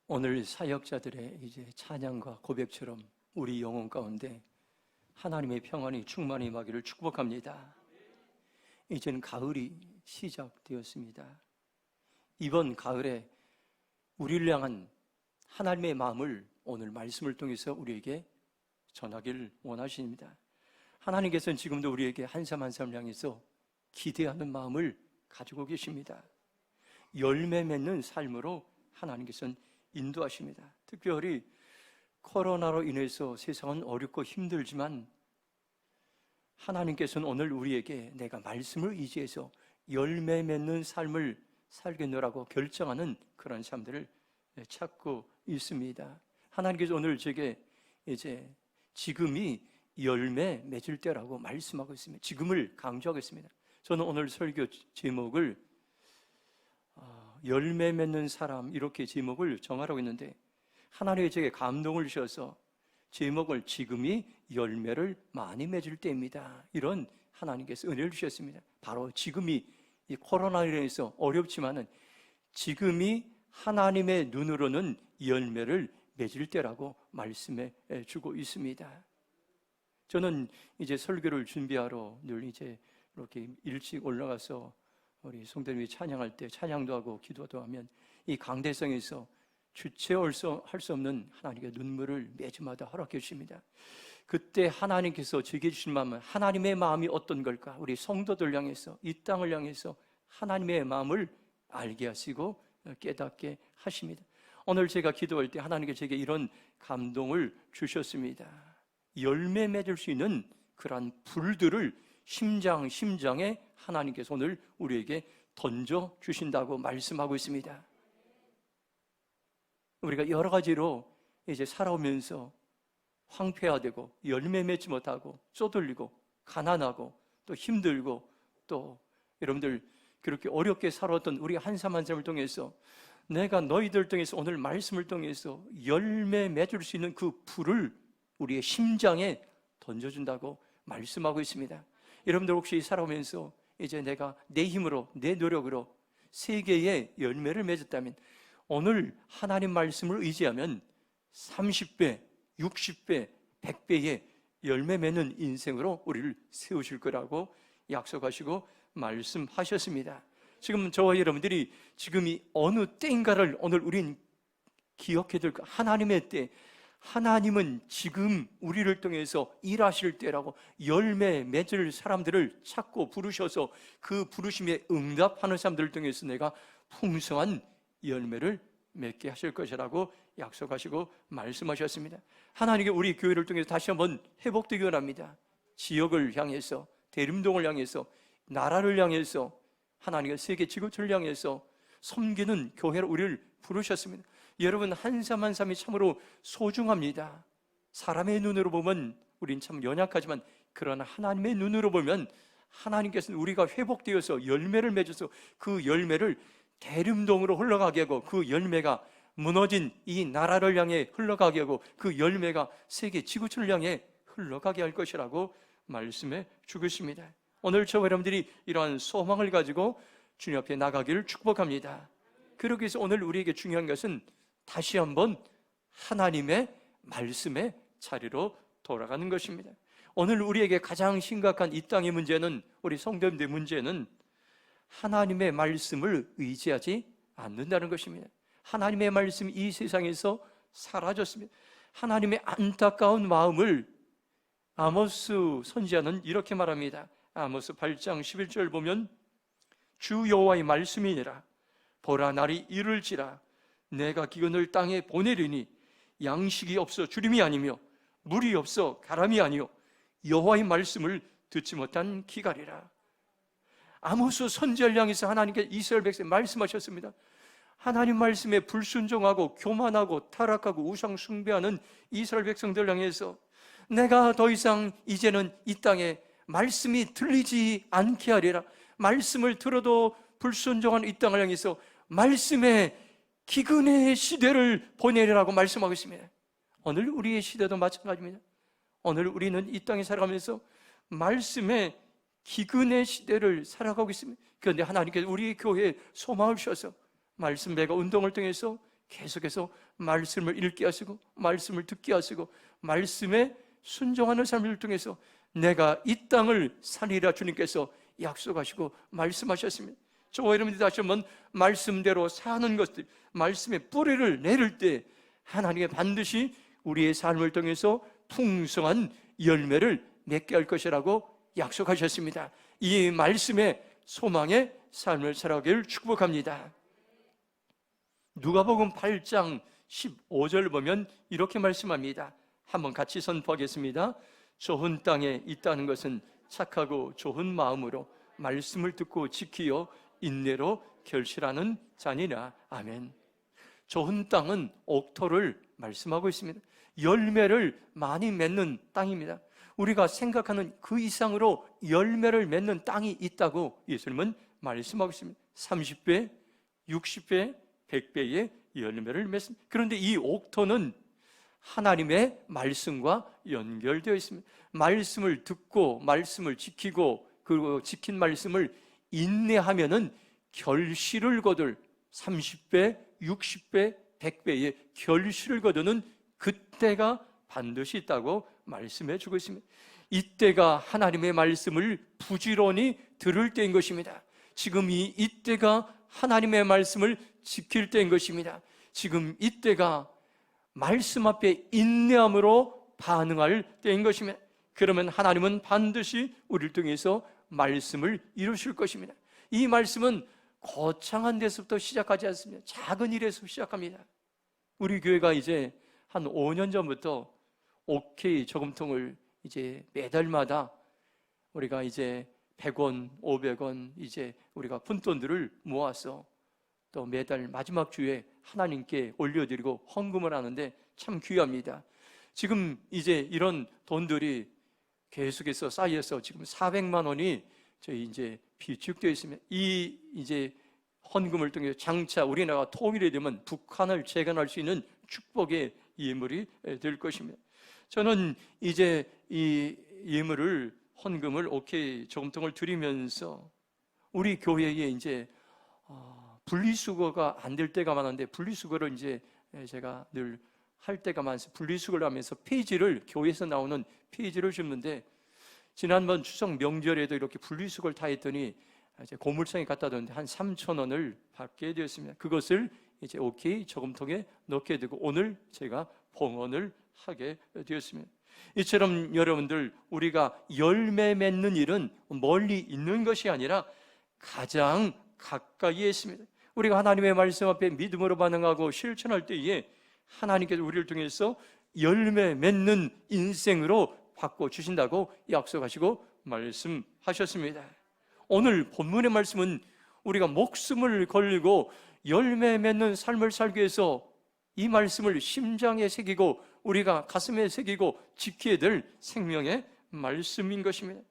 오늘 사역자들의 이제 찬양과 고백처럼 우리 영혼 가운데 하나님의 평안이 충만히 임하기를 축복합니다. 이제는 가을이 시작되었습니다. 이번 가을에 우리를 향한 하나님의 마음을 오늘 말씀을 통해서 우리에게 전하기를 원하십니다. 하나님께서는 지금도 우리에게 한 삶 한 삶을 향해서 기대하는 마음을 가지고 계십니다. 열매 맺는 삶으로 하나님께서는 인도하십니다. 특별히 코로나로 인해서 세상은 어렵고 힘들지만 하나님께서는 오늘 우리에게 내가 말씀을 의지해서 열매 맺는 삶을 살겠노라고 결정하는 그런 삶들을 찾고 있습니다. 하나님께서 오늘 제게 이제 지금이 열매 맺을 때라고 말씀하고 있습니다. 지금을 강조하고 있습니다. 저는 오늘 설교 제목을 열매 맺는 사람 이렇게 제목을 정하라고 했는데 하나님이 제게 감동을 주셔서 제목을 지금이 열매를 많이 맺을 때입니다. 이런 하나님께서 은혜를 주셨습니다. 바로 지금이 이 코로나로 인해서 어렵지만은 지금이 하나님의 눈으로는 열매를 맺을 때라고 말씀해 주고 있습니다. 저는 이제 설교를 준비하러 늘 이제 이렇게 일찍 올라가서 우리 성도님이 찬양할 때 찬양도 하고 기도도 하면 이 강대성에서 주체할 수 없는 하나님의 눈물을 매주마다 허락해 주십니다. 그때 하나님께서 제게 주신 마음은 하나님의 마음이 어떤 걸까? 우리 성도들 향해서 이 땅을 향해서 하나님의 마음을 알게 하시고 깨닫게 하십니다. 오늘 제가 기도할 때 하나님께서 제게 이런 감동을 주셨습니다. 열매 맺을 수 있는 그러한 불들을 심장에 하나님께서 오늘 우리에게 던져 주신다고 말씀하고 있습니다. 우리가 여러 가지로 이제 살아오면서 황폐화되고 열매 맺지 못하고 쪼들리고 가난하고 또 힘들고 또 여러분들 그렇게 어렵게 살아왔던 우리 한 삶 한 삶을 통해서 내가 너희들 통해서 오늘 말씀을 통해서 열매 맺을 수 있는 그 불을 우리의 심장에 던져준다고 말씀하고 있습니다. 여러분들 혹시 살아오면서 이제 내가 내 힘으로 내 노력으로 세계의 열매를 맺었다면 오늘 하나님 말씀을 의지하면 30배, 60배, 100배의 열매 맺는 인생으로 우리를 세우실 거라고 약속하시고 말씀하셨습니다. 지금 저와 여러분들이 지금이 어느 때인가를 오늘 우린 기억해야 될 하나님의 때, 하나님은 지금 우리를 통해서 일하실 때라고 열매 맺을 사람들을 찾고 부르셔서 그 부르심에 응답하는 사람들을 통해서 내가 풍성한 열매를 맺게 하실 것이라고 약속하시고 말씀하셨습니다. 하나님께 우리 교회를 통해서 다시 한번 회복되기 원합니다. 지역을 향해서, 대림동을 향해서, 나라를 향해서, 하나님의 세계 지구촌을 향해서 섬기는 교회로 우리를 부르셨습니다. 여러분 한 삶 한 삶이 참으로 소중합니다. 사람의 눈으로 보면 우린 참 연약하지만 그러나 하나님의 눈으로 보면 하나님께서는 우리가 회복되어서 열매를 맺어서 그 열매를 대림동으로 흘러가게 하고 그 열매가 무너진 이 나라를 향해 흘러가게 하고 그 열매가 세계 지구촌을 향해 흘러가게 할 것이라고 말씀해 주겠습니다. 오늘 저와 여러분들이 이러한 소망을 가지고 주님 앞에 나가기를 축복합니다. 그러기 위해서 오늘 우리에게 중요한 것은 다시 한번 하나님의 말씀의 자리로 돌아가는 것입니다. 오늘 우리에게 가장 심각한 이 땅의 문제는, 우리 성도님들의 문제는 하나님의 말씀을 의지하지 않는다는 것입니다. 하나님의 말씀이 이 세상에서 사라졌습니다. 하나님의 안타까운 마음을 아모스 선지자는 이렇게 말합니다. 아모스 8장 11절 보면 주 여호와의 말씀이니라. 보라 날이 이를지라. 내가 기근을 땅에 보내리니 양식이 없어 주림이 아니며 물이 없어 가람이 아니요 여호와의 말씀을 듣지 못한 기갈이라. 아모스 선지자를 향해서 하나님께 이스라엘 백성에 말씀하셨습니다. 하나님 말씀에 불순종하고 교만하고 타락하고 우상 숭배하는 이스라엘 백성들 향해서 내가 더 이상 이제는 이 땅에 말씀이 들리지 않게 하리라. 말씀을 들어도 불순종하는 이 땅을 향해서 말씀의 기근의 시대를 보내리라고 말씀하고 있습니다. 오늘 우리의 시대도 마찬가지입니다. 오늘 우리는 이 땅에 살아가면서 말씀의 기근의 시대를 살아가고 있습니다. 그런데 하나님께서 우리 교회에 소망을 주셔서 말씀 배가 운동을 통해서 계속해서 말씀을 읽게 하시고 말씀을 듣게 하시고 말씀에 순종하는 삶을 통해서 내가 이 땅을 살리라 주님께서 약속하시고 말씀하셨습니다. 저와 여러분들이 다시 한번 말씀대로 사는 것들, 말씀의 뿌리를 내릴 때 하나님이 반드시 우리의 삶을 통해서 풍성한 열매를 맺게 할 것이라고 약속하셨습니다. 이 말씀의 소망의 삶을 살아가기를 축복합니다. 누가복음 8장 15절 보면 이렇게 말씀합니다. 한번 같이 선포하겠습니다. 좋은 땅에 있다는 것은 착하고 좋은 마음으로 말씀을 듣고 지키어 인내로 결실하는 자니라. 아멘. 좋은 땅은 옥토를 말씀하고 있습니다. 열매를 많이 맺는 땅입니다. 우리가 생각하는 그 이상으로 열매를 맺는 땅이 있다고 예수님은 말씀하고 있습니다. 30배, 60배, 100배의 열매를 맺습니다. 그런데 이 옥토는 하나님의 말씀과 연결되어 있습니다. 말씀을 듣고 말씀을 지키고 그리고 지킨 말씀을 인내하면은 결실을 거둘 30배, 60배, 100배의 결실을 거두는 그때가 반드시 있다고 말씀해 주고 있습니다. 이때가 하나님의 말씀을 부지런히 들을 때인 것입니다. 지금 이때가 하나님의 말씀을 지킬 때인 것입니다. 지금 이때가 말씀 앞에 인내함으로 반응할 때인 것입니다. 그러면 하나님은 반드시 우리를 통해서 말씀을 이루실 것입니다. 이 말씀은 거창한 데서부터 시작하지 않습니다. 작은 일에서 시작합니다. 우리 교회가 이제 한 5년 전부터 OK 저금통을 이제 매달마다 우리가 이제 100원, 500원 이제 우리가 푼돈들을 모아서 또 매달 마지막 주에 하나님께 올려드리고 헌금을 하는데 참 귀합니다. 지금 이제 이런 돈들이 계속해서 쌓여서 지금 400만 원이 저희 이제 비축되어 있습니다. 이 이제 헌금을 통해 장차 우리나라가 통일이 되면 북한을 재건할 수 있는 축복의 예물이 될 것입니다. 저는 이제 이 예물을 헌금을 OK 저금통을 드리면서 우리 교회에 이제 분리수거가 안 될 때가 많은데 분리수거를 이제 제가 늘 할 때가 많아서 분리수거를 하면서 페이지를 교회에서 나오는 페이지를 줍는데 지난번 추석 명절에도 이렇게 분리수거를 다 했더니 이제 고물상에 갖다 뒀는데 한 3,000원을 받게 되었습니다. 그것을 이제 OK 저금통에 넣게 되고 오늘 제가 봉헌을 하게 되었습니다. 이처럼 여러분들 우리가 열매 맺는 일은 멀리 있는 것이 아니라 가장 가까이에 있습니다. 우리가 하나님의 말씀 앞에 믿음으로 반응하고 실천할 때에 하나님께서 우리를 통해서 열매 맺는 인생으로 바꿔주신다고 약속하시고 말씀하셨습니다. 오늘 본문의 말씀은 우리가 목숨을 걸고 열매 맺는 삶을 살기 위해서 이 말씀을 심장에 새기고 우리가 가슴에 새기고 지켜야 될 생명의 말씀인 것입니다.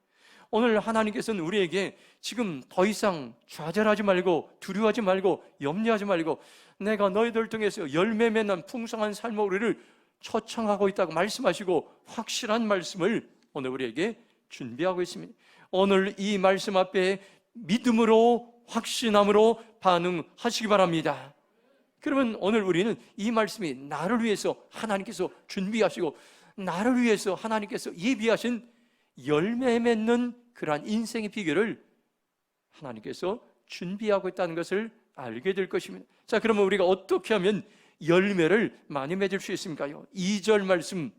오늘 하나님께서는 우리에게 지금 더 이상 좌절하지 말고 두려워하지 말고 염려하지 말고 내가 너희들 통해서 열매 맺는 풍성한 삶을 우리를 초청하고 있다고 말씀하시고 확실한 말씀을 오늘 우리에게 준비하고 있습니다. 오늘 이 말씀 앞에 믿음으로 확신함으로 반응하시기 바랍니다. 그러면 오늘 우리는 이 말씀이 나를 위해서 하나님께서 준비하시고 나를 위해서 하나님께서 예비하신 열매 맺는 그러한 인생의 비결을 하나님께서 준비하고 있다는 것을 알게 될 것입니다. 자, 그러면 우리가 어떻게 하면 열매를 많이 맺을 수 있습니까요? 2절 말씀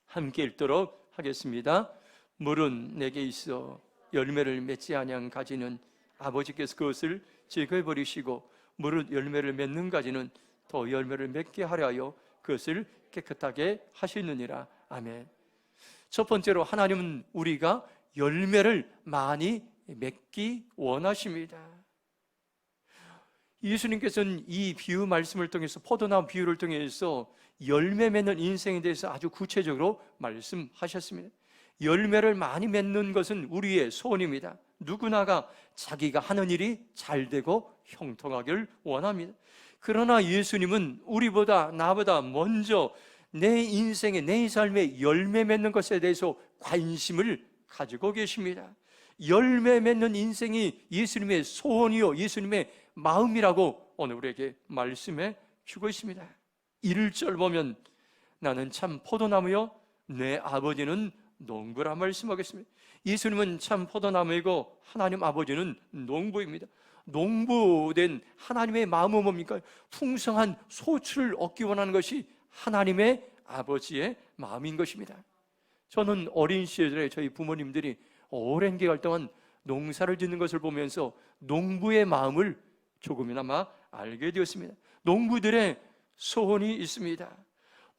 함께 읽도록 하겠습니다. 물은 내게 있어 열매를 맺지 아니한 가지는 아버지께서 그것을 제거해 버리시고 무릇 열매를 맺는 가지는 더 열매를 맺게 하려 하여 그것을 깨끗하게 하시느니라. 아멘. 첫 번째로 하나님은 우리가 열매를 많이 맺기 원하십니다. 예수님께서는 이 비유 말씀을 통해서 포도나무 비유를 통해서 열매 맺는 인생에 대해서 아주 구체적으로 말씀하셨습니다. 열매를 많이 맺는 것은 우리의 소원입니다. 누구나가 자기가 하는 일이 잘 되고 형통하기를 원합니다. 그러나 예수님은 우리보다 나보다 먼저 내 인생에 내 삶에 열매 맺는 것에 대해서 관심을 가지고 계십니다. 열매 맺는 인생이 예수님의 소원이요 예수님의 마음이라고 오늘 우리에게 말씀해 주고 있습니다. 1절 보면 나는 참 포도나무요 내 아버지는 농부라 말씀하겠습니다. 예수님은 참 포도나무이고 하나님 아버지는 농부입니다. 농부된 하나님의 마음은 뭡니까? 풍성한 소출을 얻기 원하는 것이 하나님의 아버지의 마음인 것입니다. 저는 어린 시절에 저희 부모님들이 오랜 기간 동안 농사를 짓는 것을 보면서 농부의 마음을 조금이나마 알게 되었습니다. 농부들의 소원이 있습니다.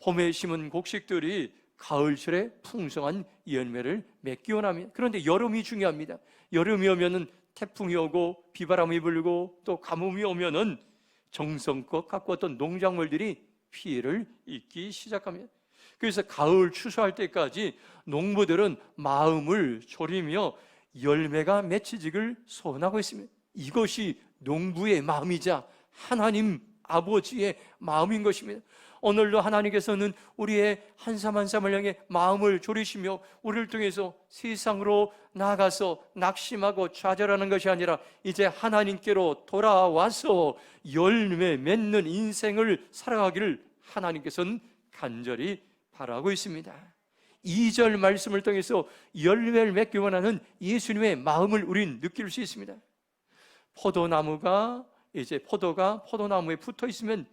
봄에 심은 곡식들이 가을철에 풍성한 열매를 맺기 원합니다. 그런데 여름이 중요합니다. 여름이 오면은 태풍이 오고 비바람이 불고 또 가뭄이 오면은 정성껏 가꾸었던 농작물들이 피해를 입기 시작합니다. 그래서 가을 추수할 때까지 농부들은 마음을 졸이며 열매가 맺히기를 소원하고 있습니다. 이것이 농부의 마음이자 하나님 아버지의 마음인 것입니다. 오늘도 하나님께서는 우리의 한 삶 한 삶을 향해 마음을 졸이시며 우리를 통해서 세상으로 나아가서 낙심하고 좌절하는 것이 아니라 이제 하나님께로 돌아와서 열매 맺는 인생을 살아가기를 하나님께서는 간절히 바라고 있습니다. 2절 말씀을 통해서 열매를 맺기 원하는 예수님의 마음을 우린 느낄 수 있습니다. 포도나무가 이제 포도가 포도나무에 붙어 있으면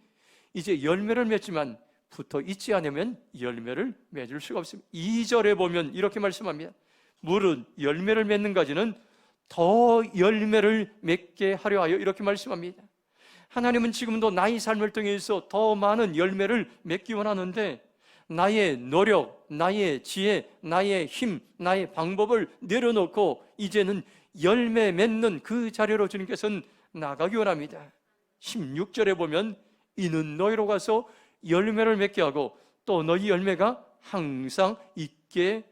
이제 열매를 맺지만 붙어 있지 않으면 열매를 맺을 수가 없습니다. 2절에 보면 이렇게 말씀합니다. 물은 열매를 맺는 가지는 더 열매를 맺게 하려 하여 이렇게 말씀합니다. 하나님은 지금도 나의 삶을 통해서 더 많은 열매를 맺기 원하는데 나의 노력, 나의 지혜, 나의 힘, 나의 방법을 내려놓고 이제는 열매 맺는 그 자리로 주님께서는 나가기 원합니다. 16절에 보면 이는 너희로 가서 열매를 맺게 하고 또 너희 열매가 항상 있게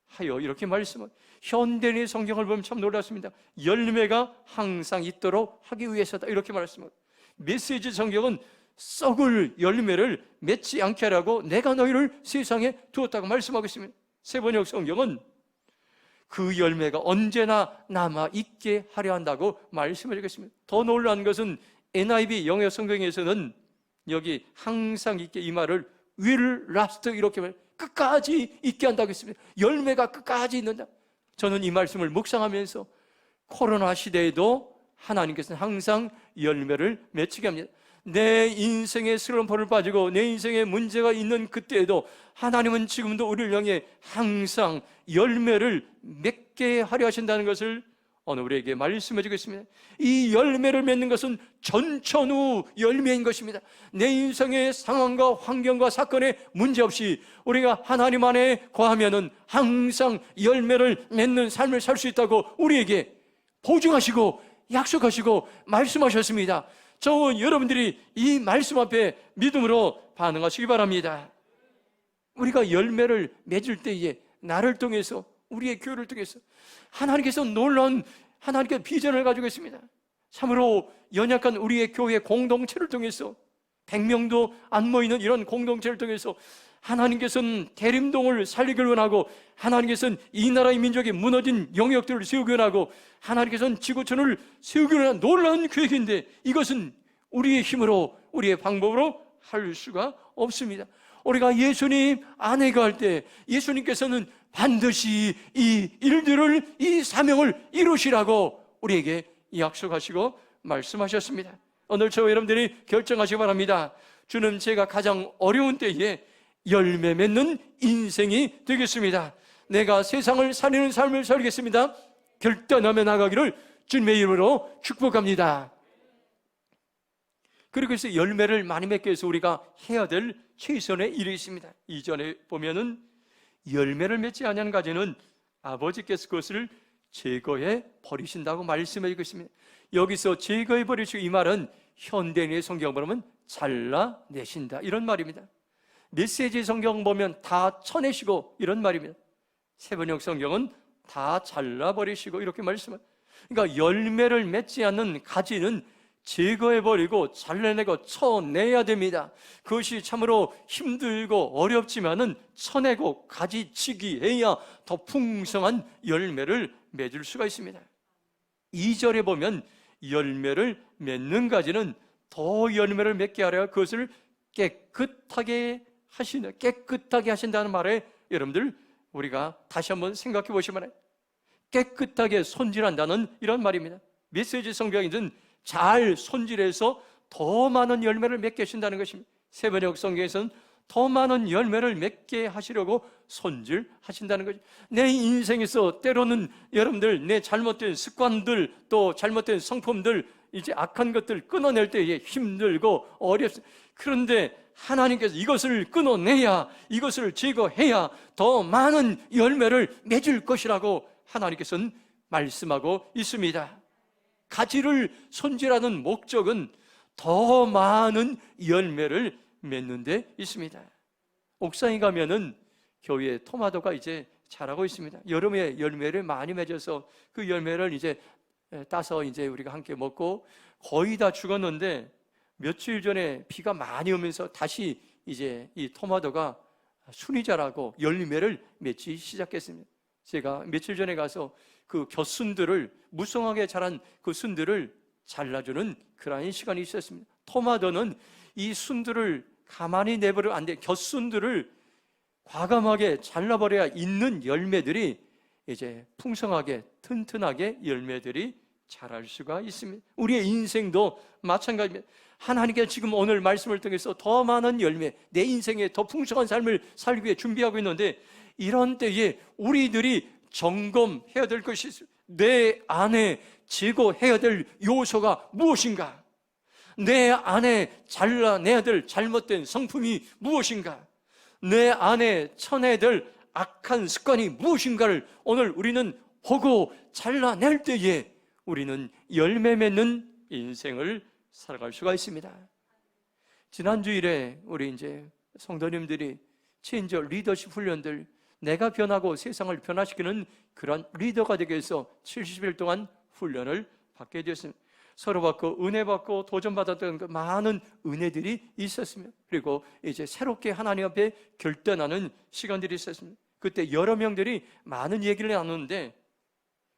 하여 이렇게 말씀합니다. 현대인의 성경을 보면 참 놀랐습니다. 열매가 항상 있도록 하기 위해서다 이렇게 말씀합니다. 메시지 성경은 썩을 열매를 맺지 않게 하라고 내가 너희를 세상에 두었다고 말씀하고 있습니다. 세번역 성경은 그 열매가 언제나 남아 있게 하려 한다고 말씀해 주겠습니다. 더 놀라운 것은 NIV 영어 성경에서는 여기 항상 있게 이 말을 will last 이렇게 말 끝까지 있게 한다고 했습니다. 열매가 끝까지 있는다. 저는 이 말씀을 묵상하면서 코로나 시대에도 하나님께서는 항상 열매를 맺히게 합니다. 내 인생에 슬럼프를 빠지고 내 인생에 문제가 있는 그때에도 하나님은 지금도 우리를 향해 항상 열매를 맺게 하려 하신다는 것을 오늘 우리에게 말씀해 주겠습니다. 이 열매를 맺는 것은 전천후 열매인 것입니다. 내 인생의 상황과 환경과 사건에 문제없이 우리가 하나님 안에 거하면은 항상 열매를 맺는 삶을 살 수 있다고 우리에게 보증하시고 약속하시고 말씀하셨습니다. 저와 여러분들이 이 말씀 앞에 믿음으로 반응하시기 바랍니다. 우리가 열매를 맺을 때에 나를 통해서 우리의 교회를 통해서 하나님께서 놀라운 하나님께 비전을 가지고 있습니다. 참으로 연약한 우리의 교회 공동체를 통해서 100명도 안 모이는 이런 공동체를 통해서 하나님께서는 대림동을 살리길 원하고 하나님께서는 이 나라의 민족이 무너진 영역들을 세우기 원하고 하나님께서는 지구촌을 세우기 원하는 놀라운 계획인데 이것은 우리의 힘으로 우리의 방법으로 할 수가 없습니다. 우리가 예수님 안에 갈 때 예수님께서는 반드시 이 일들을 이 사명을 이루시라고 우리에게 약속하시고 말씀하셨습니다. 오늘 저와 여러분들이 결정하시기 바랍니다. 주는 제가 가장 어려운 때에 열매 맺는 인생이 되겠습니다. 내가 세상을 살리는 삶을 살겠습니다. 결단하며 나가기를 주님의 이름으로 축복합니다. 그리고 해서 열매를 많이 맺기 위해서 우리가 해야 될 최선의 일이 있습니다. 이전에 보면은 열매를 맺지 아니하는 가지는 아버지께서 그것을 제거해 버리신다고 말씀해 주고 있습니다. 여기서 제거해 버리시고 이 말은 현대인의 성경 보면 잘라내신다 이런 말입니다. 메시지 성경 보면 다 쳐내시고 이런 말입니다. 세번역 성경은 다 잘라버리시고 이렇게 말씀합니다. 그러니까 열매를 맺지 않는 가지는 제거해버리고 잘라내고 쳐내야 됩니다. 그것이 참으로 힘들고 어렵지만은 쳐내고 가지치기 해야 더 풍성한 열매를 맺을 수가 있습니다. 2절에 보면 열매를 맺는 가지는 더 열매를 맺게 하려 그것을 깨끗하게 하신다는 말에 여러분들 우리가 다시 한번 생각해 보시면 해요. 깨끗하게 손질한다는 이런 말입니다. 메시지 성경에는 잘 손질해서 더 많은 열매를 맺게 하신다는 것입니다. 세번역 성경에서는 더 많은 열매를 맺게 하시려고 손질하신다는 거죠. 내 인생에서 때로는 여러분들 내 잘못된 습관들, 또 잘못된 성품들, 이제 악한 것들 끊어낼 때에 힘들고 어렵습니다. 그런데 하나님께서 이것을 끊어내야, 이것을 제거해야 더 많은 열매를 맺을 것이라고 하나님께서는 말씀하고 있습니다. 가지를 손질하는 목적은 더 많은 열매를 맺는 데 있습니다. 옥상에 가면은 교회에 토마토가 이제 자라고 있습니다. 여름에 열매를 많이 맺어서 그 열매를 이제 따서 이제 우리가 함께 먹고 거의 다 죽었는데 며칠 전에 비가 많이 오면서 다시 이제 이 토마토가 순이 자라고 열매를 맺기 시작했습니다. 제가 며칠 전에 가서 그 곁순들을, 무성하게 자란 그 순들을 잘라주는 그러한 시간이 있었습니다. 토마토는 이 순들을 가만히 내버려 안 돼. 곁순들을 과감하게 잘라버려야 있는 열매들이 이제 풍성하게 튼튼하게 열매들이 자랄 수가 있습니다. 우리의 인생도 마찬가지입니다. 하나님께서 지금 오늘 말씀을 통해서 더 많은 열매, 내 인생에 더 풍성한 삶을 살기 위해 준비하고 있는데, 이런 때에 우리들이 점검해야 될 것이 있습니다. 내 안에 제거해야 될 요소가 무엇인가? 내 안에 잘라내야 될 잘못된 성품이 무엇인가? 내 안에 쳐내야 될 악한 습관이 무엇인가를 오늘 우리는 보고 잘라낼 때에 우리는 열매 맺는 인생을 살아갈 수가 있습니다. 지난주일에 우리 이제 성도님들이 체인저 리더십 훈련들, 내가 변하고 세상을 변화시키는 그런 리더가 되기 위해서 70일 동안 훈련을 받게 되었습니다. 서로 받고 은혜 받고 도전받았던 그 많은 은혜들이 있었습니다. 그리고 이제 새롭게 하나님 앞에 결단하는 시간들이 있었습니다. 그때 여러 명들이 많은 얘기를 나누는데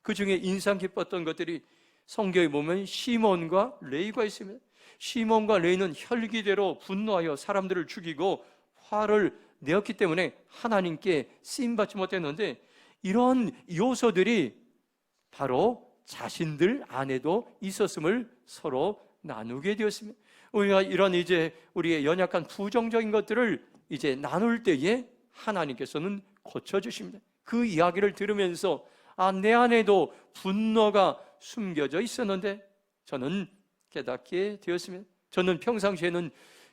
그 중에 인상 깊었던 것들이 성경에 보면 시몬과 레위가 있습니다. 시몬과 레위는 혈기대로 분노하여 사람들을 죽이고 화를 내었기 때문에 하나님께 쓰임받지 못했는데, 이런 요소들이 바로 자신들 안에도 있었음을 서로 나누게 되었습니다. 우리가 이런 이제 우리의 연약한 부정적인 것들을 이제 나눌 때에 하나님께서는 고쳐주십니다. 그 이야기를 들으면서 내 안에도 분노가 숨겨져 있었는데 저는 깨닫게 되었습니다. 저는 평상시에는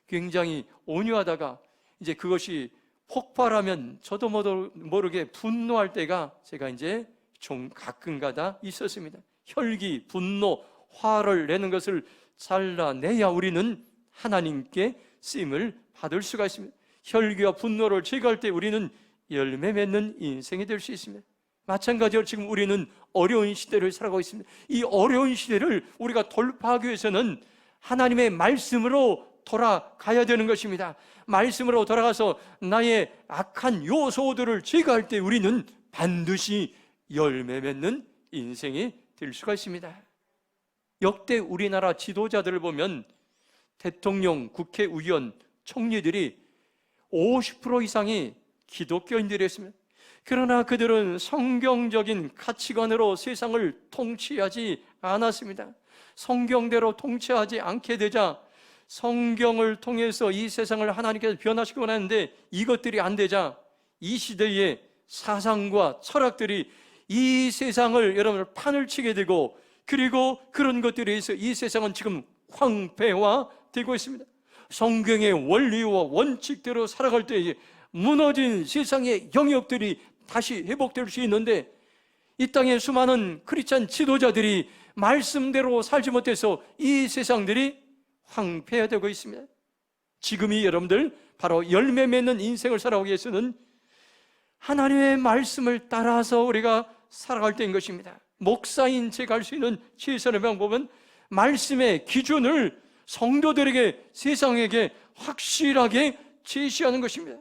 굉장히 온유하다가 이제 그것이 폭발하면 저도 모르게 분노할 때가 제가 이제 좀 가끔가다 있었습니다. 혈기, 분노, 화를 내는 것을 잘라내야 우리는 하나님께 쓰임을 받을 수가 있습니다. 혈기와 분노를 제거할 때 우리는 열매 맺는 인생이 될 수 있습니다. 마찬가지로 지금 우리는 어려운 시대를 살아가고 있습니다. 이 어려운 시대를 우리가 돌파하기 위해서는 하나님의 말씀으로 돌아가야 되는 것입니다. 말씀으로 돌아가서 나의 악한 요소들을 제거할 때 우리는 반드시 열매 맺는 인생이 될 수가 있습니다. 역대 우리나라 지도자들을 보면 대통령, 국회의원, 총리들이 50% 이상이 기독교인들이었습니다. 그러나 그들은 성경적인 가치관으로 세상을 통치하지 않았습니다. 성경대로 통치하지 않게 되자 성경을 통해서 이 세상을 하나님께서 변화시키고 원하는데 이것들이 안 되자 이 시대의 사상과 철학들이 이 세상을 여러분을 판을 치게 되고, 그리고 그런 것들에 의해서 이 세상은 지금 황폐화되고 있습니다. 성경의 원리와 원칙대로 살아갈 때에 무너진 세상의 영역들이 다시 회복될 수 있는데, 이 땅의 수많은 크리스찬 지도자들이 말씀대로 살지 못해서 이 세상들이 황폐화되고 있습니다. 지금이 여러분들 바로 열매 맺는 인생을 살아가기 위해서는 하나님의 말씀을 따라서 우리가 살아갈 때인 것입니다. 목사인 제가 할 수 있는 최선의 방법은 말씀의 기준을 성도들에게, 세상에게 확실하게 제시하는 것입니다.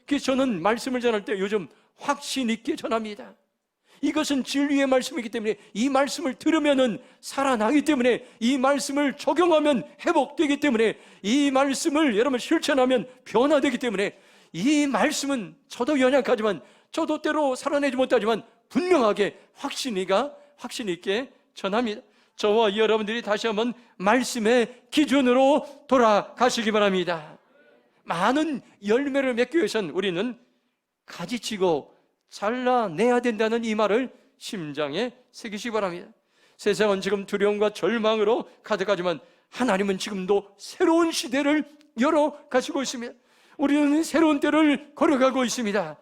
그래서 저는 말씀을 전할 때 요즘 확신 있게 전합니다. 이것은 진리의 말씀이기 때문에 이 말씀을 들으면은 살아나기 때문에 이 말씀을 적용하면 회복되기 때문에 이 말씀을 여러분 실천하면 변화되기 때문에 이 말씀은 저도 연약하지만 저도 때로 살아내지 못하지만 분명하게 확신 있게 전합니다. 저와 여러분들이 다시 한번 말씀의 기준으로 돌아가시기 바랍니다. 많은 열매를 맺기 위해서는 우리는 가지치고 잘라내야 된다는 이 말을 심장에 새기시기 바랍니다. 세상은 지금 두려움과 절망으로 가득하지만 하나님은 지금도 새로운 시대를 열어가시고 있습니다. 우리는 새로운 때를 걸어가고 있습니다.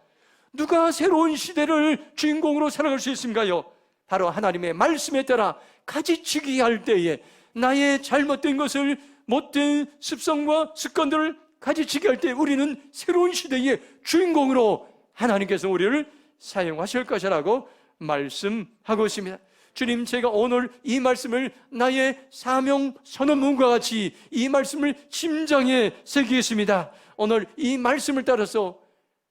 누가 새로운 시대를 주인공으로 살아갈 수 있습니까요? 바로 하나님의 말씀에 따라 가지치기 할 때에 나의 잘못된 것을, 못된 습성과 습관들을 가지치기 할 때 우리는 새로운 시대의 주인공으로 하나님께서 우리를 사용하실 것이라고 말씀하고 있습니다. 주님, 제가 오늘 이 말씀을 나의 사명 선언문과 같이 이 말씀을 심장에 새기겠습니다. 오늘 이 말씀을 따라서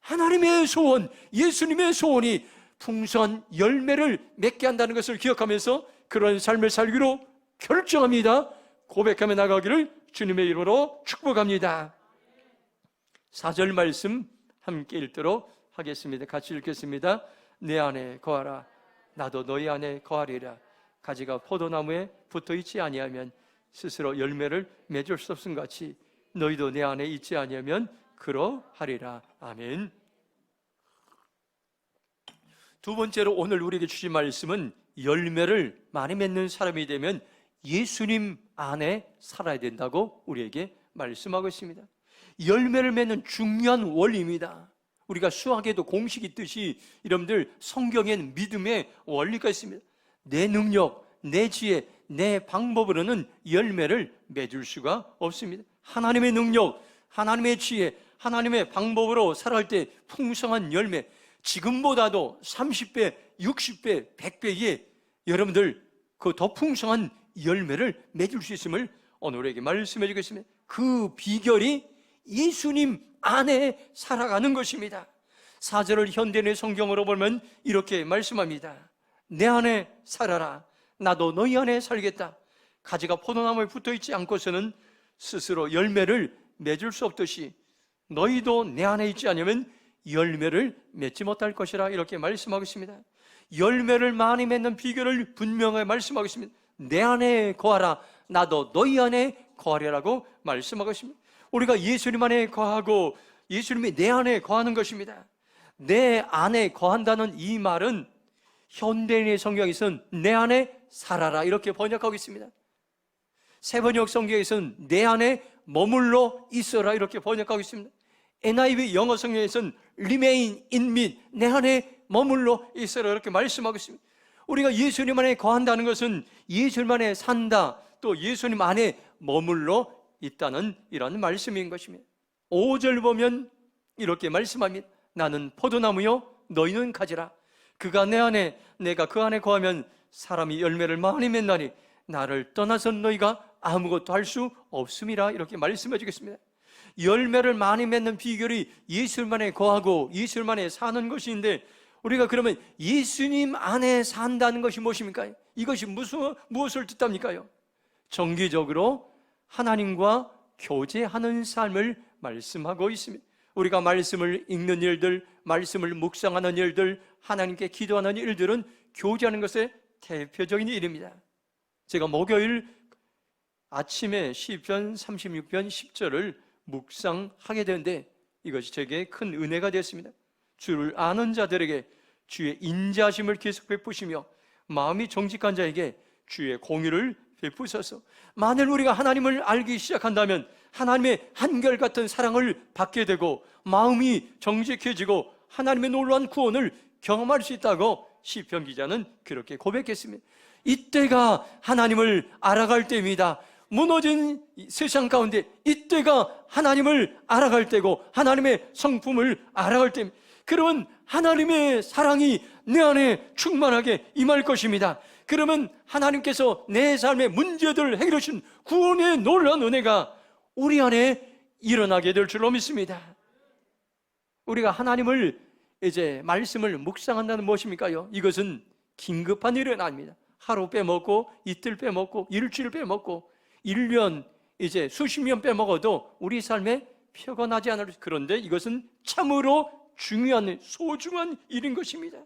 하나님의 소원, 예수님의 소원이 풍성한 열매를 맺게 한다는 것을 기억하면서 그런 삶을 살기로 결정합니다. 고백하며 나가기를 주님의 이름으로 축복합니다. 4절 말씀 함께 읽도록 하겠습니다. 같이 읽겠습니다. 내 안에 거하라. 나도 너희 안에 거하리라. 가지가 포도나무에 붙어있지 아니하면 스스로 열매를 맺을 수 없음 같이 너희도 내 안에 있지 아니하면 그러하리라. 아멘. 두 번째로 오늘 우리에게 주신 말씀은 열매를 많이 맺는 사람이 되면 예수님 안에 살아야 된다고 우리에게 말씀하고 있습니다. 열매를 맺는 중요한 원리입니다. 우리가 수학에도 공식이 있듯이 여러분들 성경에는 믿음의 원리가 있습니다. 내 능력, 내 지혜, 내 방법으로는 열매를 맺을 수가 없습니다. 하나님의 능력, 하나님의 지혜, 하나님의 방법으로 살아갈 때 풍성한 열매, 지금보다도 30배, 60배, 100배의 여러분들 그 더 풍성한 열매를 맺을 수 있음을 오늘 우리에게 말씀해 주겠습니다. 그 비결이 예수님 안에 살아가는 것입니다. 4절을 현대의 성경으로 보면 이렇게 말씀합니다. 내 안에 살아라. 나도 너희 안에 살겠다. 가지가 포도나무에 붙어있지 않고서는 스스로 열매를 맺을 수 없듯이 너희도 내 안에 있지 않으면 열매를 맺지 못할 것이라 이렇게 말씀하고 있습니다. 열매를 많이 맺는 비결을 분명하게 말씀하고 있습니다. 내 안에 거하라. 나도 너희 안에 거하리라고 말씀하고 있습니다. 우리가 예수님 안에 거하고 예수님이 내 안에 거하는 것입니다. 내 안에 거한다는 이 말은 현대인의 성경에서는 내 안에 살아라 이렇게 번역하고 있습니다. 새번역 성경에서는 내 안에 머물러 있어라 이렇게 번역하고 있습니다. NIV 영어 성경에서는 remain in me, 내 안에 머물러 있어라 이렇게 말씀하고 있습니다. 우리가 예수님 안에 거한다는 것은 예수님 안에 산다, 또 예수님 안에 머물러 있다는 이런 말씀인 것입니다. 5절 보면 이렇게 말씀합니다. 나는 포도나무요 너희는 가지라. 그가 내 안에 내가 그 안에 거하면 사람이 열매를 많이 맺나니 나를 떠나선 너희가 아무것도 할 수 없음이라 이렇게 말씀해 주겠습니다. 열매를 많이 맺는 비결이 예수님 안에 거하고 예수님 안에 사는 것인데 우리가 그러면 예수님 안에 산다는 것이 무엇입니까? 이것이 무엇을 뜻합니까요? 정기적으로 하나님과 교제하는 삶을 말씀하고 있습니다. 우리가 말씀을 읽는 일들, 말씀을 묵상하는 일들, 하나님께 기도하는 일들은 교제하는 것의 대표적인 일입니다. 제가 목요일 아침에 시편 36편 10절을 묵상하게 되는데 이것이 제게 큰 은혜가 됐습니다. 주를 아는 자들에게 주의 인자하심을 계속 베푸시며 마음이 정직한 자에게 주의 공의를 베푸소서. 만일 우리가 하나님을 알기 시작한다면 하나님의 한결같은 사랑을 받게 되고 마음이 정직해지고 하나님의 놀라운 구원을 경험할 수 있다고 시편 기자는 그렇게 고백했습니다. 이때가 하나님을 알아갈 때입니다. 무너진 세상 가운데 이때가 하나님을 알아갈 때고 하나님의 성품을 알아갈 때입니다. 그러면 하나님의 사랑이 내 안에 충만하게 임할 것입니다. 그러면 하나님께서 내 삶의 문제들을 해결해 주신 구원의 놀라운 은혜가 우리 안에 일어나게 될 줄로 믿습니다. 우리가 하나님을 이제 말씀을 묵상한다는 무엇입니까요? 이것은 긴급한 일은 아닙니다. 하루 빼먹고 이틀 빼먹고 일주일 빼먹고 1년 이제 수십 년 빼먹어도 우리 삶에 표가 나지 않을, 그런데 이것은 참으로 중요한 소중한 일인 것입니다.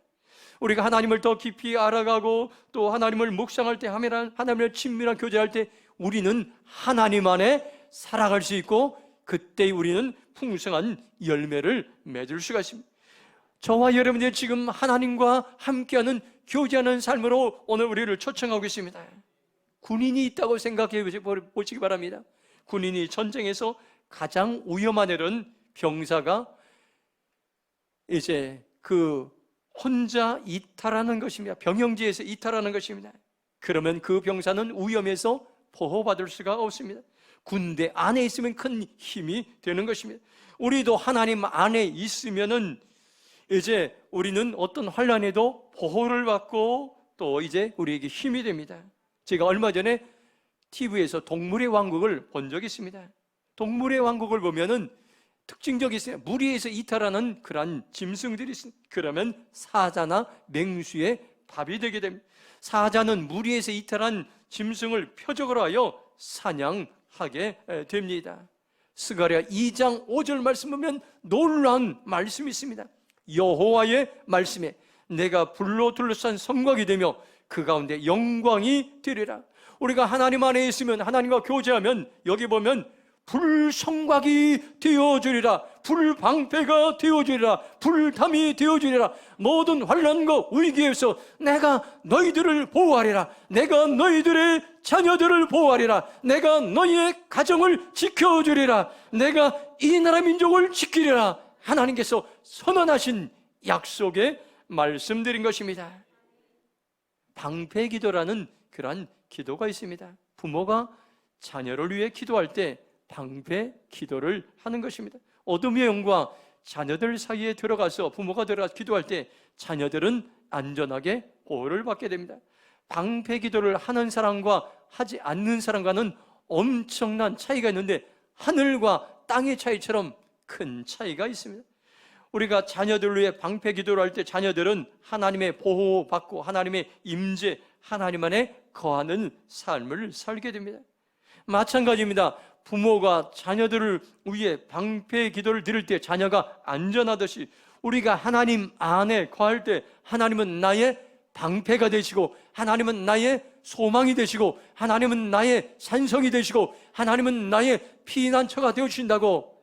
우리가 하나님을 더 깊이 알아가고 또 하나님을 묵상할 때, 하나님을 친밀한 교제할 때 우리는 하나님 안에 살아갈 수 있고, 그때 우리는 풍성한 열매를 맺을 수가 있습니다. 저와 여러분들이 지금 하나님과 함께하는 교제하는 삶으로 오늘 우리를 초청하고 있습니다. 군인이 있다고 생각해 보시기 바랍니다. 군인이 전쟁에서 가장 위험한 일은 병사가 이제 그 혼자 이탈하는 것입니다. 병영지에서 이탈하는 것입니다. 그러면 그 병사는 위험에서 보호받을 수가 없습니다. 군대 안에 있으면 큰 힘이 되는 것입니다. 우리도 하나님 안에 있으면은 이제 우리는 어떤 환난에도 보호를 받고 또 이제 우리에게 힘이 됩니다. 제가 얼마 전에 TV에서 동물의 왕국을 본 적이 있습니다. 동물의 왕국을 보면은 특징적이 있어요. 물 위에서 이탈하는 그런 짐승들이 있습니다. 그러면 사자나 맹수의 밥이 되게 됩니다. 사자는 물 위에서 이탈한 짐승을 표적으로 하여 사냥하게 됩니다. 스가랴 2장 5절 말씀 보면 놀라운 말씀이 있습니다. 여호와의 말씀에 내가 불로 둘러싼 성곽이 되며 그 가운데 영광이 되리라. 우리가 하나님 안에 있으면, 하나님과 교제하면 여기 보면 불성곽이 되어주리라, 불방패가 되어주리라, 불담이 되어주리라. 모든 환난과 위기에서 내가 너희들을 보호하리라, 내가 너희들의 자녀들을 보호하리라, 내가 너희의 가정을 지켜주리라, 내가 이 나라 민족을 지키리라. 하나님께서 선언하신 약속의 말씀드린 것입니다. 방패기도라는 그러한 기도가 있습니다. 부모가 자녀를 위해 기도할 때 방패 기도를 하는 것입니다. 어둠의 영과 자녀들 사이에 들어가서 부모가 들어가서 기도할 때 자녀들은 안전하게 보호를 받게 됩니다. 방패 기도를 하는 사람과 하지 않는 사람과는 엄청난 차이가 있는데 하늘과 땅의 차이처럼 큰 차이가 있습니다. 우리가 자녀들을 위해 방패 기도를 할 때 자녀들은 하나님의 보호받고 하나님의 임재, 하나님 안에 거하는 삶을 살게 됩니다. 마찬가지입니다. 부모가 자녀들을 위해 방패 기도를 드릴 때 자녀가 안전하듯이 우리가 하나님 안에 거할 때 하나님은 나의 방패가 되시고 하나님은 나의 소망이 되시고 하나님은 나의 산성이 되시고 하나님은 나의 피난처가 되어주신다고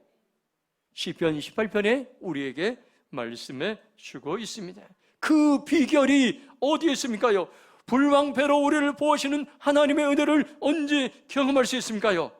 시편 18편에 우리에게 말씀해 주고 있습니다. 그 비결이 어디에 있습니까요? 불방패로 우리를 보호하시는 하나님의 은혜를 언제 경험할 수 있습니까요?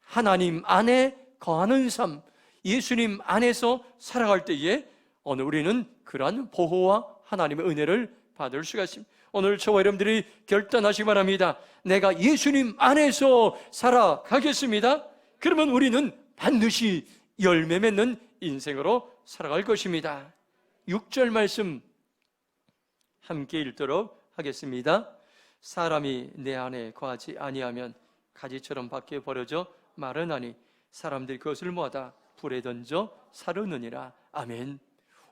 하나님 안에 거하는 삶, 예수님 안에서 살아갈 때에 오늘 우리는 그러한 보호와 하나님의 은혜를 받을 수가 있습니다. 오늘 저와 여러분들이 결단하시기 바랍니다. 내가 예수님 안에서 살아가겠습니다. 그러면 우리는 반드시 열매 맺는 인생으로 살아갈 것입니다. 6절 말씀 함께 읽도록 하겠습니다. 사람이 내 안에 거하지 아니하면 가지처럼 밖에 버려져 마르나니 사람들이 그것을 모아다 불에 던져 사르느니라. 아멘.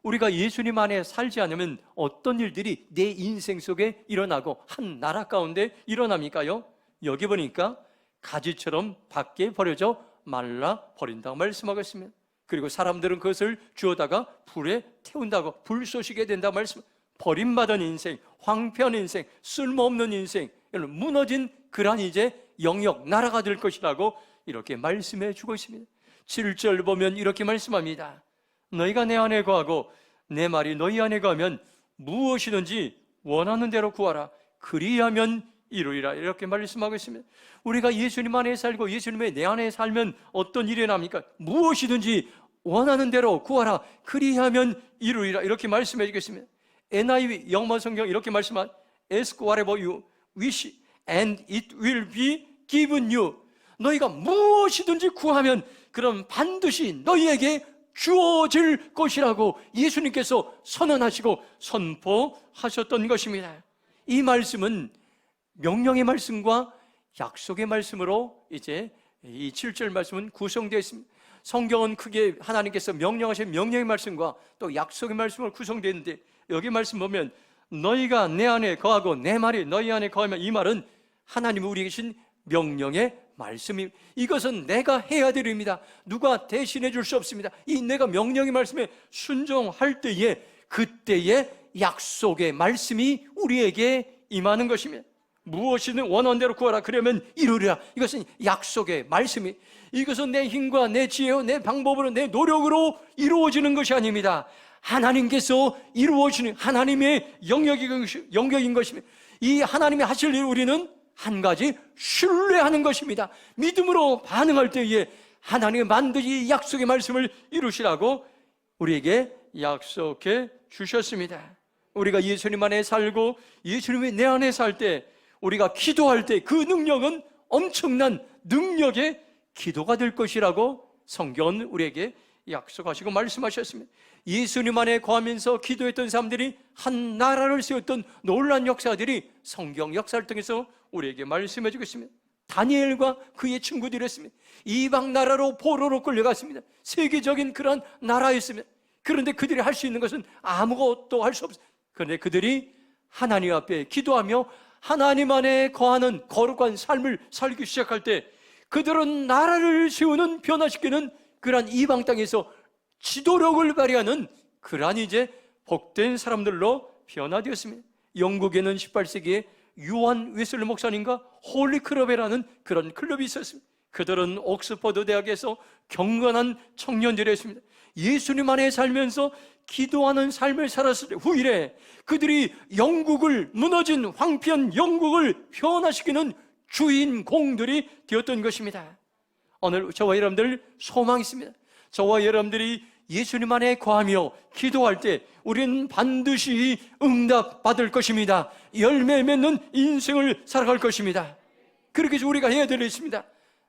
우리가 예수님 안에 살지 않으면 어떤 일들이 내 인생 속에 일어나고 한 나라 가운데 일어납니까요? 여기 보니까 가지처럼 밖에 버려져 말라 버린다고 말씀하고 있습니다. 그리고 사람들은 그것을 주워다가 불에 태운다고 불쏘시게 된다고 말씀. 버림받은 인생, 황폐한 인생, 쓸모없는 인생, 무너진 그러한 이제 영역, 나라가 될 것이라고 이렇게 말씀해 주고 있습니다. 7절 보면 이렇게 말씀합니다. 너희가 내 안에 거하고 내 말이 너희 안에 거하면 무엇이든지 원하는 대로 구하라. 그리하면 이루리라. 이렇게 말씀하고 있습니다. 우리가 예수님 안에 살고 예수님의 내 안에 살면 어떤 일이 납니까? 무엇이든지 원하는 대로 구하라. 그리하면 이루리라. 이렇게 말씀해 주겠습니다. NIV 영어 성경 이렇게 말씀한 Ask whatever you wish and it will be given you. 너희가 무엇이든지 구하면 그럼 반드시 너희에게 주어질 것이라고 예수님께서 선언하시고 선포하셨던 것입니다. 이 말씀은 명령의 말씀과 약속의 말씀으로 이제 이 7절 말씀은 구성되어 있습니다. 성경은 크게 하나님께서 명령하신 명령의 말씀과 또 약속의 말씀으로 구성되어 있는데, 여기 말씀 보면 너희가 내 안에 거하고 내 말이 너희 안에 거하면, 이 말은 하나님이 우리에게 주신 명령의 말씀이, 이것은 내가 해야 될 일입니다. 누가 대신해 줄 수 없습니다. 이 내가 명령의 말씀에 순종할 때에, 그때에 약속의 말씀이 우리에게 임하는 것입니다. 무엇이든 원하는 대로 구하라 그러면 이루리라. 이것은 약속의 말씀이, 이것은 내 힘과 내 지혜와 내 방법으로 내 노력으로 이루어지는 것이 아닙니다. 하나님께서 이루어지는 하나님의 영역인 것입니다. 이 하나님이 하실 일, 우리는 한 가지 신뢰하는 것입니다. 믿음으로 반응할 때에 하나님이 반드시 약속의 말씀을 이루시라고 우리에게 약속해 주셨습니다. 우리가 예수님 안에 살고 예수님이 내 안에 살 때, 우리가 기도할 때 그 능력은 엄청난 능력의 기도가 될 것이라고 성경은 우리에게 약속하시고 말씀하셨습니다. 예수님 안에 거하면서 기도했던 사람들이 한 나라를 세웠던 놀라운 역사들이 성경 역사를 통해서 우리에게 말씀해 주고 있습니다. 다니엘과 그의 친구들이었습니다. 이방 나라로 포로로 끌려갔습니다. 세계적인 그런 나라였습니다. 그런데 그들이 할 수 있는 것은 아무것도 할 수 없습니다. 그런데 그들이 하나님 앞에 기도하며 하나님 안에 거하는 거룩한 삶을 살기 시작할 때, 그들은 나라를 세우는, 변화시키는 그러한 이방 땅에서 지도력을 발휘하는 그러한 이제 복된 사람들로 변화되었습니다. 영국에는 18세기에 요한 웨슬리 목사님과 홀리클럽이라는 그런 클럽이 있었습니다. 그들은 옥스퍼드 대학에서 경건한 청년들이었습니다. 예수님 안에 살면서 기도하는 삶을 살았을 때, 후일에 그들이 영국을, 무너진 황폐한 영국을 변화시키는 주인공들이 되었던 것입니다. 오늘 저와 여러분들 소망이 있습니다. 저와 여러분들이 예수님 안에 거하며 기도할 때 우리는 반드시 응답받을 것입니다. 열매 맺는 인생을 살아갈 것입니다. 그렇게 해서 우리가 해야 될 일이 있습니다.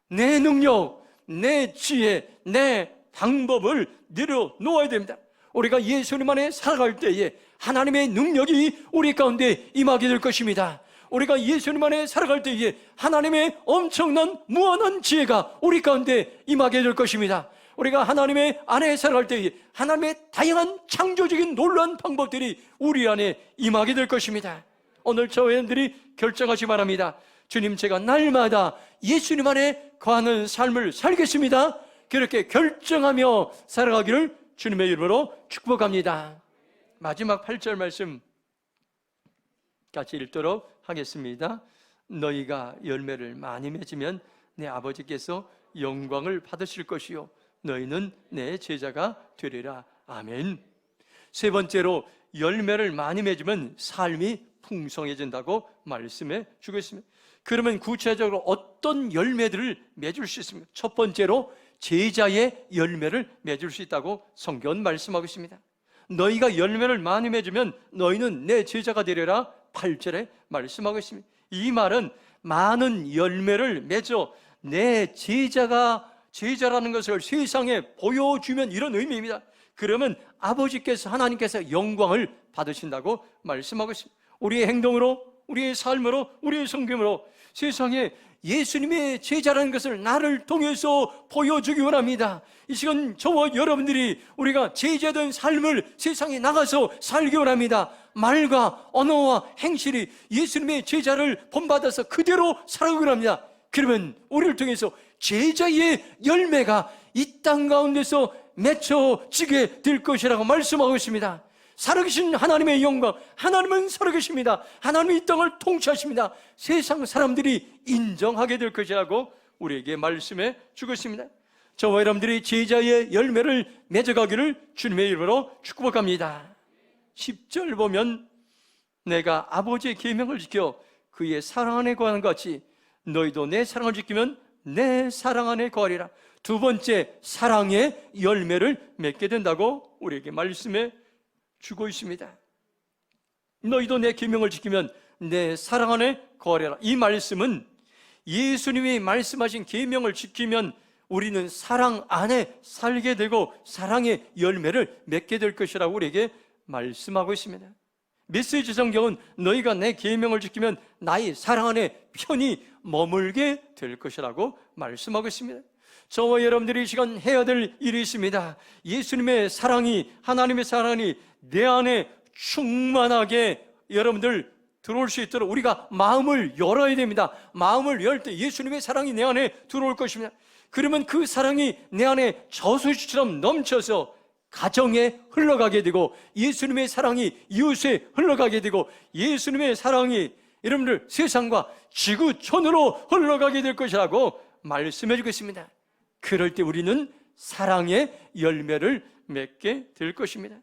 내 능력, 내 지혜, 내 방법을 내려놓아야 됩니다. 우리가 예수님 안에 살아갈 때에 하나님의 능력이 우리 가운데 임하게 될 것입니다. 우리가 예수님 안에 살아갈 때에 하나님의 엄청난 무한한 지혜가 우리 가운데 임하게 될 것입니다. 우리가 하나님의 안에 살아갈 때에 하나님의 다양한 창조적인 놀라운 방법들이 우리 안에 임하게 될 것입니다. 오늘 저와 여러분들이 결정하시 바랍니다. 주님, 제가 날마다 예수님 안에 거하는 삶을 살겠습니다. 그렇게 결정하며 살아가기를 주님의 이름으로 축복합니다. 마지막 8절 말씀 같이 읽도록 하겠습니다. 너희가 열매를 많이 맺으면 내 아버지께서 영광을 받으실 것이요 너희는 내 제자가 되리라. 아멘. 세 번째로, 열매를 많이 맺으면 삶이 풍성해진다고 말씀해 주고 있습니다. 그러면 구체적으로 어떤 열매들을 맺을 수 있습니까? 첫 번째로, 제자의 열매를 맺을 수 있다고 성경은 말씀하고 있습니다. 너희가 열매를 많이 맺으면 너희는 내 제자가 되리라 8절에 말씀하고 있습니다. 이 말은 많은 열매를 맺어 내 제자라는 것을 세상에 보여주면, 이런 의미입니다. 그러면 아버지께서, 하나님께서 영광을 받으신다고 말씀하고 있습니다. 우리의 행동으로, 우리의 삶으로, 우리의 성김으로 세상에 예수님의 제자라는 것을 나를 통해서 보여주기 원합니다. 이 시간 저와 여러분들이 우리가 제자된 삶을 세상에 나가서 살기 원합니다. 말과 언어와 행실이 예수님의 제자를 본받아서 그대로 살아가기 원합니다. 그러면 우리를 통해서 제자의 열매가 이 땅 가운데서 맺혀지게 될 것이라고 말씀하고 있습니다. 살아계신 하나님의 영광, 하나님은 살아계십니다. 하나님이 이 땅을 통치하십니다. 세상 사람들이 인정하게 될 것이라고 우리에게 말씀해 주고 있습니다. 저와 여러분들이 제자의 열매를 맺어가기를 주님의 이름으로 축복합니다. 10절 보면, 내가 아버지의 계명을 지켜 그의 사랑 안에 거하는 것 같이 너희도 내 사랑을 지키면 내 사랑 안에 거하리라. 두 번째, 사랑의 열매를 맺게 된다고 우리에게 말씀해 주고 있습니다. 너희도 내 계명을 지키면 내 사랑 안에 거하리라. 이 말씀은 예수님이 말씀하신 계명을 지키면 우리는 사랑 안에 살게 되고 사랑의 열매를 맺게 될 것이라고 우리에게 말씀하고 있습니다. 메시지 성경은 너희가 내 계명을 지키면 나의 사랑 안에 편히 머물게 될 것이라고 말씀하고 있습니다. 저와 여러분들이 이 시간 해야 될 일이 있습니다. 예수님의 사랑이, 하나님의 사랑이 내 안에 충만하게 여러분들 들어올 수 있도록 우리가 마음을 열어야 됩니다. 마음을 열 때 예수님의 사랑이 내 안에 들어올 것입니다. 그러면 그 사랑이 내 안에 저수지처럼 넘쳐서 가정에 흘러가게 되고, 예수님의 사랑이 이웃에 흘러가게 되고, 예수님의 사랑이 여러분들 세상과 지구촌으로 흘러가게 될 것이라고 말씀해 주겠습니다. 그럴 때 우리는 사랑의 열매를 맺게 될 것입니다.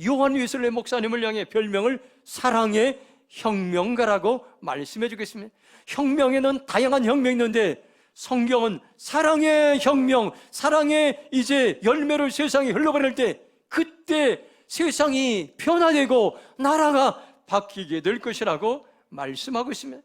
요한 웨슬레 목사님을 향해 별명을 사랑의 혁명가라고 말씀해 주겠습니다. 혁명에는 다양한 혁명이 있는데 성경은 사랑의 혁명, 사랑의 이제 열매를 세상에 흘러보낼 때, 그때 세상이 변화되고 나라가 바뀌게 될 것이라고 말씀하고 있습니다.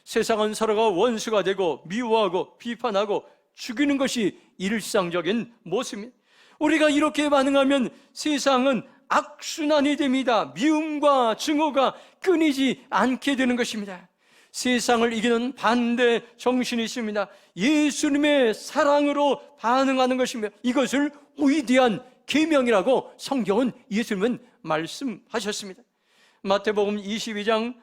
세상은 서로가 원수가 되고 미워하고 비판하고 죽이는 것이 일상적인 모습입니다. 우리가 이렇게 반응하면 세상은 악순환이 됩니다. 미움과 증오가 끊이지 않게 되는 것입니다. 세상을 이기는 반대 정신이 있습니다. 예수님의 사랑으로 반응하는 것입니다. 이것을 위대한 계명이라고 성경은, 예수님은 말씀하셨습니다. 마태복음 22장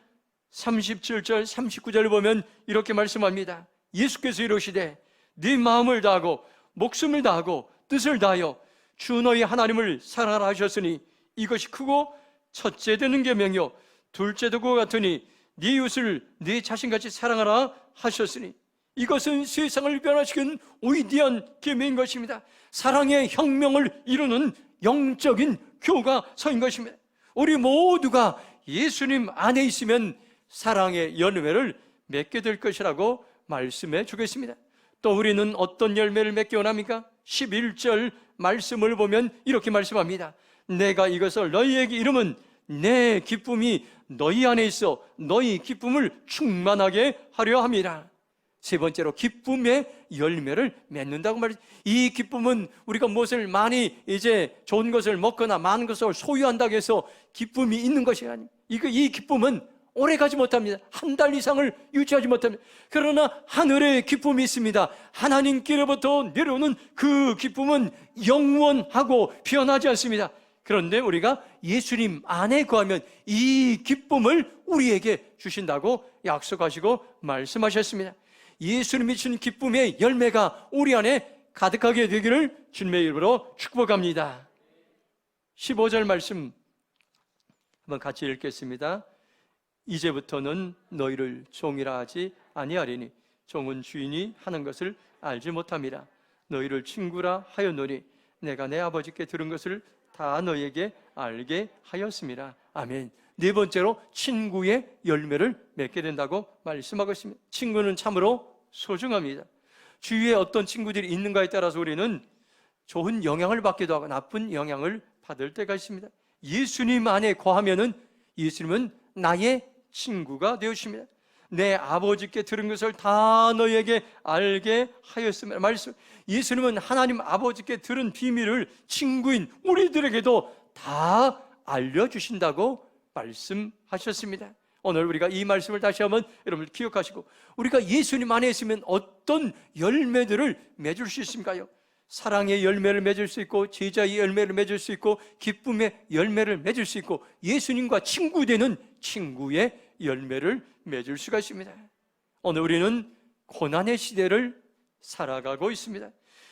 37절 39절을 보면 이렇게 말씀합니다. 예수께서 이러시되 네 마음을 다하고 목숨을 다하고 뜻을 다하여 주 너희 하나님을 사랑하라 하셨으니 이것이 크고 첫째 되는 계명이요 둘째도 그와 같으니 네 이웃을 네 자신같이 사랑하라 하셨으니, 이것은 세상을 변화시킨 위대한 계명인 것입니다. 사랑의 혁명을 이루는 영적인 교과서인 것입니다. 우리 모두가 예수님 안에 있으면 사랑의 열매를 맺게 될 것이라고 말씀해 주겠습니다. 또 우리는 어떤 열매를 맺기 원합니까? 11절 말씀을 보면 이렇게 말씀합니다. 내가 이것을 너희에게 이름은 내 기쁨이 너희 안에 있어 너희 기쁨을 충만하게 하려 함이라. 세 번째로 기쁨의 열매를 맺는다고 말이죠. 이 기쁨은 우리가 무엇을 많이 이제 좋은 것을 먹거나 많은 것을 소유한다고 해서 기쁨이 있는 것이 아닙니다. 이 기쁨은 오래 가지 못합니다. 한 달 이상을 유지하지 못합니다. 그러나 하늘의 기쁨이 있습니다. 하나님께로부터 내려오는 그 기쁨은 영원하고 변하지 않습니다. 그런데 우리가 예수님 안에 거하면 이 기쁨을 우리에게 주신다고 약속하시고 말씀하셨습니다. 예수님이 준 기쁨의 열매가 우리 안에 가득하게 되기를 주님의 이름으로 축복합니다. 15절 말씀 한번 같이 읽겠습니다. 이제부터는 너희를 종이라 하지 아니하리니 종은 주인이 하는 것을 알지 못함이라. 너희를 친구라 하였노니 내가 내 아버지께 들은 것을 다 너희에게 알게 하였습니다. 아멘. 네 번째로 친구의 열매를 맺게 된다고 말씀하고 있습니다. 친구는 참으로 소중합니다. 주위에 어떤 친구들이 있는가에 따라서 우리는 좋은 영향을 받기도 하고 나쁜 영향을 받을 때가 있습니다. 예수님 안에 거하면은 예수님은 나의 친구가 되어주십니다. 내 아버지께 들은 것을 다 너희에게 알게 하였습니다. 말씀. 예수님은 하나님 아버지께 들은 비밀을 친구인 우리들에게도 다 알려주신다고 말씀하셨습니다. 오늘 우리가 이 말씀을 다시 한번 여러분 기억하시고, 우리가 예수님 안에 있으면 어떤 열매들을 맺을 수 있습니까요? 사랑의 열매를 맺을 수 있고, 제자의 열매를 맺을 수 있고, 기쁨의 열매를 맺을 수 있고, 예수님과 친구되는 친구의 열매를 맺을 수가 있습니다. 오늘 우리는 고난의 시대를 살아가고 있습니다.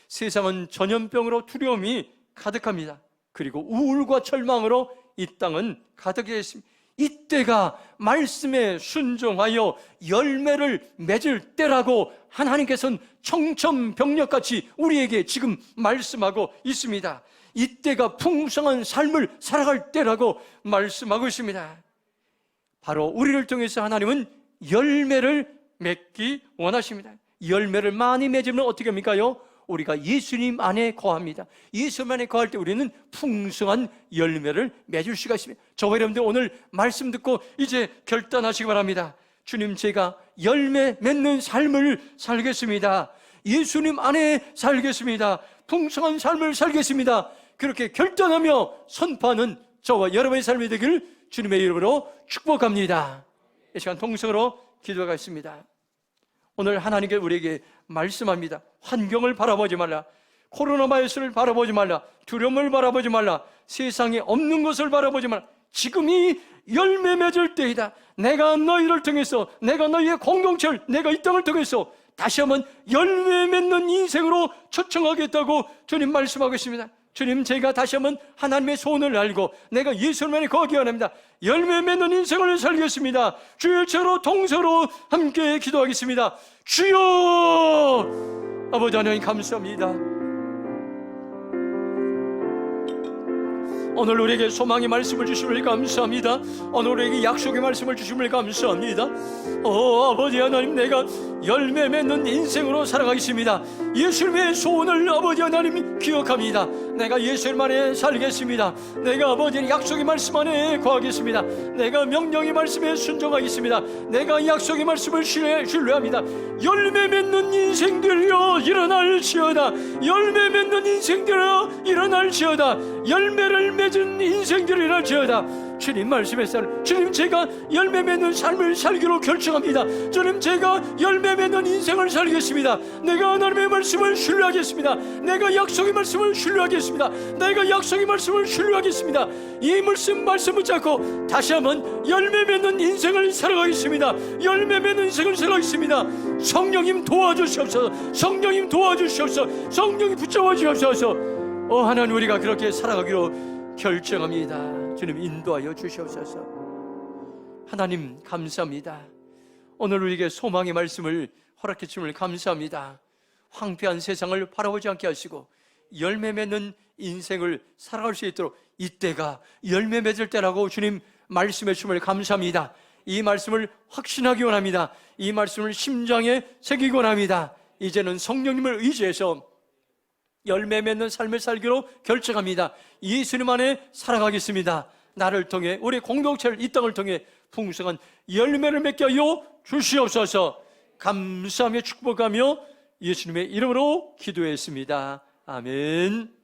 세상은 전염병으로 두려움이 가득합니다. 그리고 우울과 절망으로 이 땅은 가득해 있습니다. 이때가 말씀에 순종하여 열매를 맺을 때라고 하나님께서는 청천벽력같이 우리에게 지금 말씀하고 있습니다. 이때가 풍성한 삶을 살아갈 때라고 말씀하고 있습니다. 바로 우리를 통해서 하나님은 열매를 맺기 원하십니다. 열매를 많이 맺으면 어떻게 합니까요? 우리가 예수님 안에 거합니다. 예수님 안에 거할 때 우리는 풍성한 열매를 맺을 수가 있습니다. 저와 여러분들 오늘 말씀 듣고 이제 결단하시기 바랍니다. 주님, 제가 열매 맺는 삶을 살겠습니다. 예수님 안에 살겠습니다. 풍성한 삶을 살겠습니다. 그렇게 결단하며 선포하는 저와 여러분의 삶이 되기를 주님의 이름으로 축복합니다. 이 시간 통성으로 기도하겠습니다. 오늘 하나님께 우리에게 말씀합니다. 환경을 바라보지 말라. 코로나 바이러스를 바라보지 말라. 두려움을 바라보지 말라. 세상에 없는 것을 바라보지 말라. 지금이 열매 맺을 때이다. 내가 너희를 통해서, 내가 너희의 공동체를, 내가 이 땅을 통해서 다시 한번 열매 맺는 인생으로 초청하겠다고 주님 말씀하고 있습니다. 주님, 제가 다시 한번 하나님의 소원을 알고 내가 예수님만에 거하기 원합니다. 열매 맺는 인생을 살겠습니다. 주여, 저로 동서로 함께 기도하겠습니다. 주여, 아버지 하나님 감사합니다. 오늘 우리에게 소망의 말씀을 주심을 감사합니다. 오늘 우리에게 약속의 말씀을 주심을 감사합니다. 아버지 하나님, 내가 열매 맺는 인생으로 살아가겠습니다. 예수님의 소원을 아버지 하나님 기억합니다. 내가 예수님 안에 살겠습니다. 내가 아버지의 약속의 말씀 안에 거하겠습니다. 내가 명령의 말씀에 순종하겠습니다. 내가 약속의 말씀을 신뢰합니다. 열매 맺는 인생들이여 일어날지어다. 열매 맺는 인생들이여 일어날지어다. 열매를 맺은 인생들이 일어날지어다. 주님 말씀에 따라 주님, 제가 열매 맺는 삶을 살기로 결정합니다. 주님, 제가 열매 맺는 인생을 살겠습니다. 내가 하나님의 말씀을 신뢰하겠습니다. 내가 약속의 말씀을 신뢰하겠습니다. 내가 약속의 말씀을 신뢰하겠습니다. 이 말씀 붙잡고 다시 한번 열매 맺는 인생을 살아가겠습니다. 열매 맺는 인생을 살아가겠습니다. 성령님 도와주시옵소서. 성령님 도와주시옵소서. 성령님 붙잡아 주시옵소서. 하나님, 우리가 그렇게 살아가기로 결정합니다. 주님 인도하여 주시옵소서. 하나님 감사합니다. 오늘 우리에게 소망의 말씀을 허락해 주심을 감사합니다. 황폐한 세상을 바라보지 않게 하시고 열매 맺는 인생을 살아갈 수 있도록 이때가 열매 맺을 때라고 주님 말씀해 주심을 감사합니다. 이 말씀을 확신하기 원합니다. 이 말씀을 심장에 새기기 원합니다. 이제는 성령님을 의지해서 열매 맺는 삶을 살기로 결정합니다. 예수님 안에 살아가겠습니다. 나를 통해, 우리 공동체를, 이 땅을 통해 풍성한 열매를 맺게 하여 주시옵소서. 감사하며 축복하며 예수님의 이름으로 기도했습니다. 아멘.